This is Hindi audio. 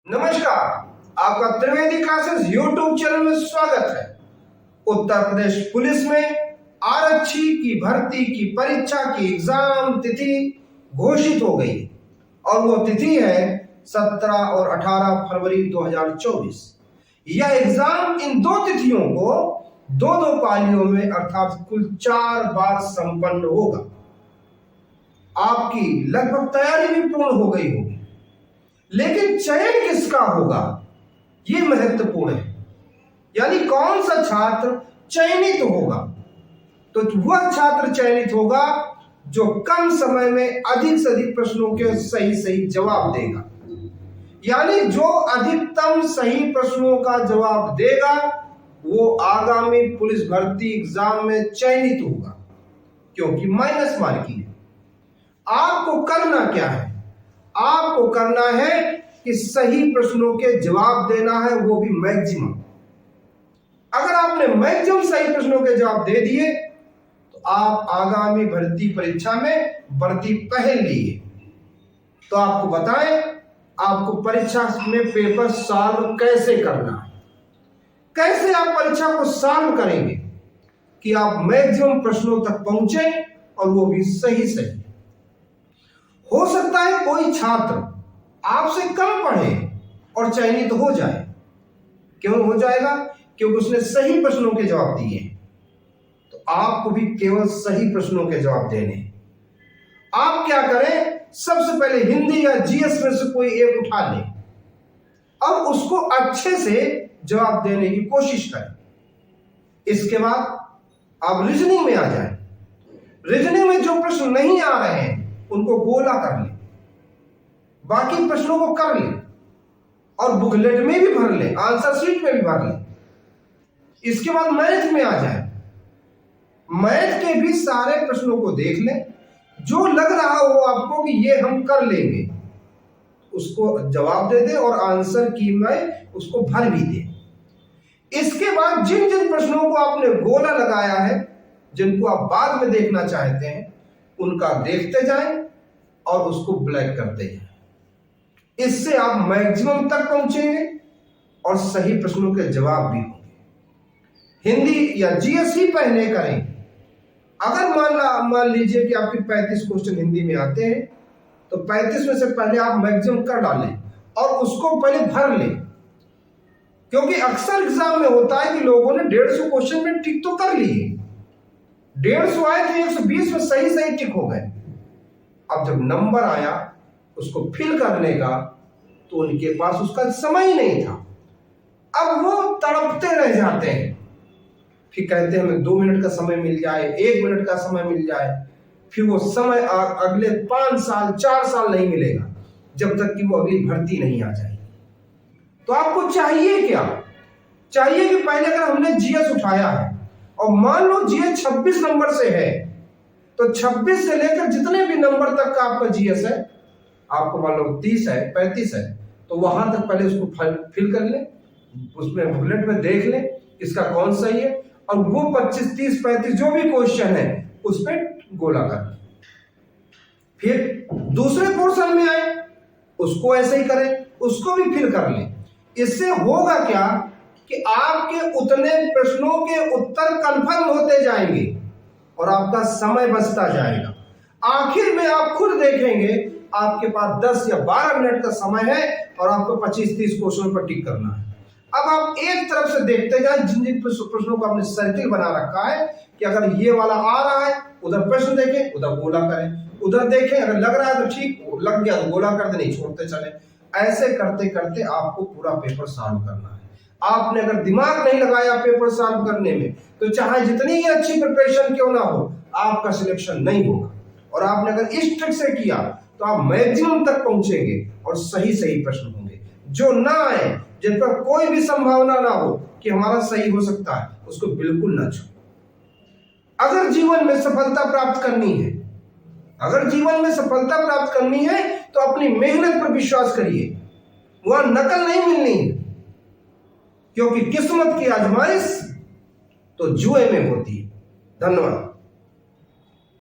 नमस्कार, आपका त्रिवेदी क्लासेस यूट्यूब चैनल में स्वागत है। उत्तर प्रदेश पुलिस में आरक्षी की भर्ती की परीक्षा की एग्जाम तिथि घोषित हो गई और वो तिथि है 17 और 18 फरवरी 2024। यह एग्जाम इन दो तिथियों को दो पालियों में अर्थात कुल 4 बार संपन्न होगा। आपकी लगभग तैयारी भी पूर्ण हो गई होगी, लेकिन चयन किसका होगा ये महत्वपूर्ण है। यानी कौन सा छात्र चयनित होगा, तो वह छात्र चयनित होगा जो कम समय में अधिक से अधिक प्रश्नों के सही जवाब देगा। यानी जो अधिकतम सही प्रश्नों का जवाब देगा वो आगामी पुलिस भर्ती एग्जाम में चयनित होगा, क्योंकि माइनस मार्किंग है। आपको करना क्या है? आपको करना है कि सही प्रश्नों के जवाब देना है, वो भी मैक्सिमम। अगर आपने मैक्सिमम सही प्रश्नों के जवाब दे दिए तो आप आगामी भर्ती परीक्षा में वर्दी पहन लिए। तो आपको बताएं, आपको परीक्षा में पेपर सॉल्व कैसे करना है, कैसे आप परीक्षा को सॉल्व करेंगे कि आप मैक्सिमम प्रश्नों तक पहुंचे और वो भी सही। हो सकता है कोई छात्र आपसे कम पढ़े और चयनित हो जाए। क्यों हो जाएगा? क्योंकि उसने सही प्रश्नों के जवाब दिए। तो आपको भी केवल सही प्रश्नों के जवाब देने। आप क्या करें, सबसे पहले हिंदी या जीएस में से कोई एक उठा ले और उसको अच्छे से जवाब देने की कोशिश करें। इसके बाद आप रीजनिंग में आ जाएं। रीजनिंग में जो प्रश्न नहीं आ रहे हैं उनको गोला कर ले, बाकी प्रश्नों को कर ले और बुकलेट में भी भर ले, आंसर शीट में भी भर ले। इसके बाद मैथ में आ जाए। मैथ के भी सारे प्रश्नों को देख ले, जो लग रहा हो आपको कि ये हम कर लेंगे उसको जवाब दे दे और आंसर की में उसको भर भी दे। इसके बाद जिन जिन प्रश्नों को आपने गोला लगाया है, जिनको आप बाद में देखना चाहते हैं, उनका देखते जाएं और उसको ब्लैक करते जाएं। इससे आप मैक्सिमम तक पहुंचेंगे और सही प्रश्नों के जवाब भी होंगे। हिंदी या जीएस ही पहले करें। अगर मान लीजिए कि आपके 35 क्वेश्चन हिंदी में आते हैं तो 35 में से पहले आप मैक्सिमम कर डालें और उसको पहले भर लें। क्योंकि अक्सर एग्जाम में होता है कि लोगों ने 150 क्वेश्चन में टिक तो कर लिए, 150 आए थे, 120 में सही टिक हो गए। अब जब नंबर आया उसको फिल करने का तो उनके पास उसका समय ही नहीं था। अब वो तड़पते रह जाते हैं, फिर कहते हैं हमें 2 मिनट का समय मिल जाए, 1 मिनट का समय मिल जाए। फिर वो समय अगले 5 साल 4 साल नहीं मिलेगा जब तक कि वो अगली भर्ती नहीं आ जाएगी। तो आपको चाहिए क्या? चाहिए कि पहले अगर हमने जीएस उठाया है और मान लो जीएस 26 नंबर से है, तो 26 से लेकर जितने भी नंबर तक का आपका जीएस है, आपको मान लो 30 है 35 है, तो वहां तक पहले उसको फिल कर ले, उसमें बुकलेट में देख ले इसका कौन सही है, और वो 25 30 35 जो भी क्वेश्चन है उस पर गोला कर ले। फिर दूसरे पोर्शन में आए, उसको ऐसे ही करें, उसको भी फिल कर ले। इससे होगा क्या कि आपके उतने प्रश्नों के उत्तर कंफर्म होते जाएंगे और आपका समय बचता जाएगा। आखिर में आप खुद देखेंगे आपके पास 10 या 12 मिनट का समय है और आपको 25-30 क्वेश्चनों पर टिक करना है। अब आप एक तरफ से देखते जाएं, जिन जिन प्रश्नों को आपने सर्किल बना रखा है कि अगर ये वाला आ रहा है उधर प्रश्न देखें, उधर गोला करें, उधर देखें, अगर लग रहा है तो ठीक, लग गया तो गोला कर दे, नहीं छोड़ते चले। ऐसे करते करते आपको पूरा पेपर सॉल्व करना है। आपने अगर दिमाग नहीं लगाया पेपर सॉल्व करने में तो चाहे जितनी ही अच्छी प्रिपरेशन क्यों ना हो, आपका सिलेक्शन नहीं होगा। और आपने अगर इस ट्रिक से किया तो आप मैक्सिमम तक पहुंचेंगे और सही प्रश्न होंगे। जो ना आए, जिन पर कोई भी संभावना ना हो कि हमारा सही हो सकता है, उसको बिल्कुल ना छू। अगर जीवन में सफलता प्राप्त करनी है, अगर जीवन में सफलता प्राप्त करनी है तो अपनी मेहनत पर विश्वास करिए, वहां नकल नहीं मिलनी है। क्योंकि किस्मत की आजमाइश तो जुए में होती है। धन्यवाद।